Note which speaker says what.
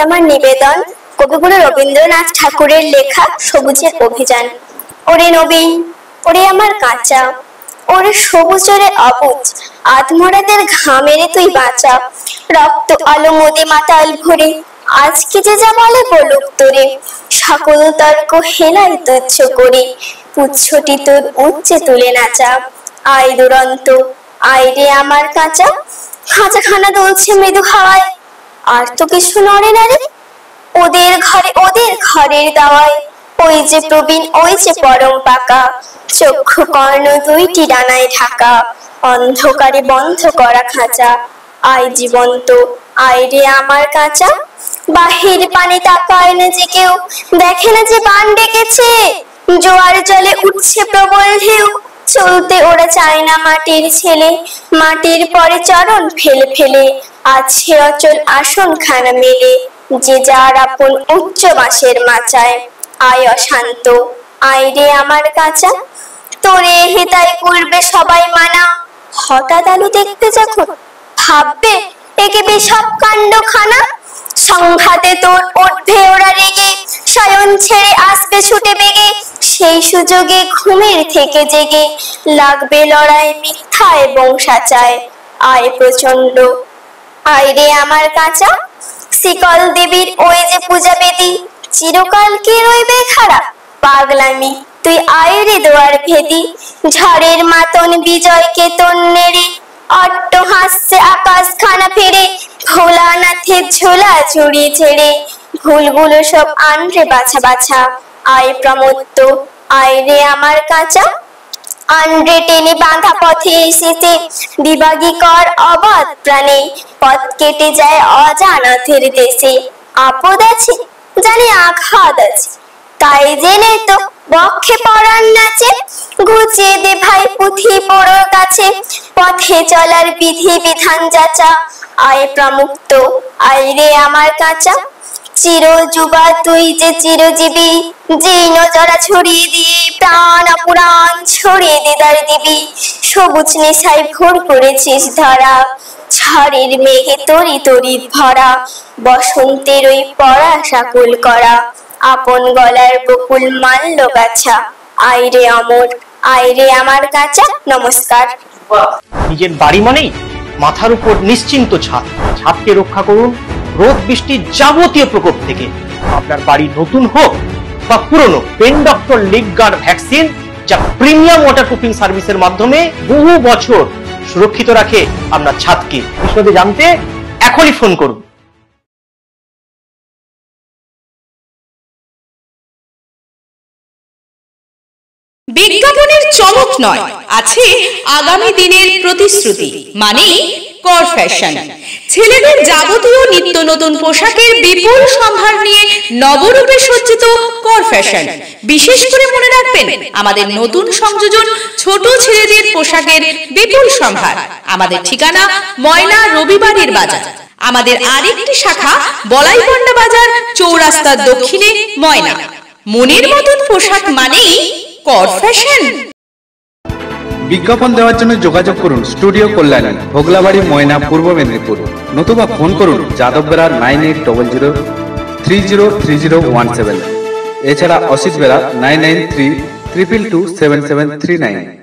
Speaker 1: আমার নিবেদন কবিগুরু রবীন্দ্রনাথ ঠাকুরের লেখা সবুজের অভিযান। ওরে নবীন, ওরে আমার কাঁচা, ওরে সবুজ ওরে অবুজ, আধমরাদের ঘামেরে তুই বাঁচা। রক্ত আলো মোদে মাতাল ভরে, আজকে যে যা বলে বলুক তোরে। সকল তর্ক হেলাই তুচ্ছ করে, পুচ্ছটি তোর উচ্চে তুলে নাচা। আয় দুরন্ত, আয় রে আমার কাঁচা, খাঁচাখানা দুলছে মৃদু হাওয়ায়। আর তো কিছু নড়ে না রে, ওদের ঘরের দাওয়ায়। ওই যে প্রবীণ, ওই যে পরম পাকা, চক্ষু কর্ণ দুইটি ডানায় ঢাকা, অন্ধকারে বন্ধ করা খাঁচা। আয় জীবন্ত, আয় রে আমার কাঁচা, বাহির পানে তাকায় না যে কেউ, দেখে না যে বান ডেকেছে, জোয়ার জলে উঠছে প্রবল ঢেউ। চলতে ওরা চায় না মাটির ছেলে, মাটির পরে চরণ ফেলে ফেলে, আছে অচল আসন খানা মেলে, যে যার আপন উচ্চ বাঁশের মাচায়। আয় অশান্ত, আয় রে আমার কাঁচা, তোরে হেতাই করবে সবাই মানা। হঠাৎ আলো দেখতে যখন ভাববে একে বেসব কাণ্ড খানা। সংঘাতে তোর উঠবে ওরা রেগে, শয়ন ছেড়ে আসবে ছুটে বেগে, সেই সুযোগে ঘুমের থেকে জেগে লাগবে লড়াই মিথ্যা এবং সাচায়। আয় প্রচন্ড, আয় রে আমার কাঁচা, শিকল দেবীর ওই যে পূজা বেদি, চিরকাল কি রইবে খাড়া পাগলামি, তুই আয় রে দুয়ার ভেদি। ঝড়ের মাতন বিজয় কেতন নেড়ে, অট্ট হাসছে আকাশ খানা ফেরে, ভোলানাথের ঝোলা ঝুড়ি ছেড়ে, ভুলগুলো সব আনরে বাছা বাছা। আয় প্রমত্ত, আয় রে আমার কাঁচা, আনরে টেনে বাঁধা পথে এসেছে, বিভাগী কর অবাধ প্রাণে, পথ কেটে যায় অজানাথের দেশে। আপদ আছে জানি আঘাত আছে, তাই জেনে তো বক্ষে পরাণ নাচে, ঘুচিয়ে দে ভাই পুঁথি পোড়োর কাছে, পথে চলার বিধি বিধান যাচা। আয় প্রমুক্ত, আয় রে আমার কাঁচা, চির যুবা তুই যে চিরজীবী, জীর্ণ জরা ছড়িয়ে দিয়ে প্রাণ অপুরাণ ছড়িয়ে দিদার দিবি। সবুজ নেশায় ভোর করেছিস ধরা, ঝড়ের মেঘে তরি তরি ভরা, বসন্তের ওই পরা সাকুল করা, আপন গলার বকুল মাল্য গাছা। আয় রে অমর, আয় রে আমার কাঁচা। নমস্কার।
Speaker 2: নিজের বাড়ি মানেই মাথার উপর নিশ্চিন্ত ছাদ, ছাদকে রক্ষা করুন রোদ বৃষ্টির যাবতীয় প্রকোপ থেকে। আপনার বাড়ি নতুন হোক বা পুরনো, pen doctor leak guard vaccine, যা প্রিমিয়াম ওয়াটারপ্রুফিং সার্ভিসের মাধ্যমে বহু বছর সুরক্ষিত রাখে আপনার ছাদকে। বিশদে জানতে এখনই ফোন করুন।
Speaker 3: বিজ্ঞাপনের চমক নয়, আছে আগামী দিনের প্রতিশ্রুতি, মানে কর ফ্যাশন। ছেলেদের যাবতীয় নিত্য নতুন পোশাকের বিপুল সম্ভার নিয়ে নবরূপে সজ্জিত কর ফ্যাশন। বিশেষ করে মনে রাখবেন, আমাদের নতুন সংযোজন ছোট ছেলেদের পোশাকের বিপুল সম্ভার। আমাদের ঠিকানা ময়না রবিবারের বাজার। আমাদের আরেকটি শাখা বলাইপন্ডা বাজার, চৌরাস্তার দক্ষিণে ময়না। মনের মতন পোশাক মানেই কর ফ্যাশন।
Speaker 4: বিজ্ঞাপন দেওয়ার জন্য যোগাযোগ করুন স্টুডিও কল্যাণী, ভোগলাবাড়ি, ময়না, পূর্ব মেদিনীপুর। নতুবা ফোন করুন যাদব বেরা 9800303017। এছাড়া অসিত বেরা 9932227739।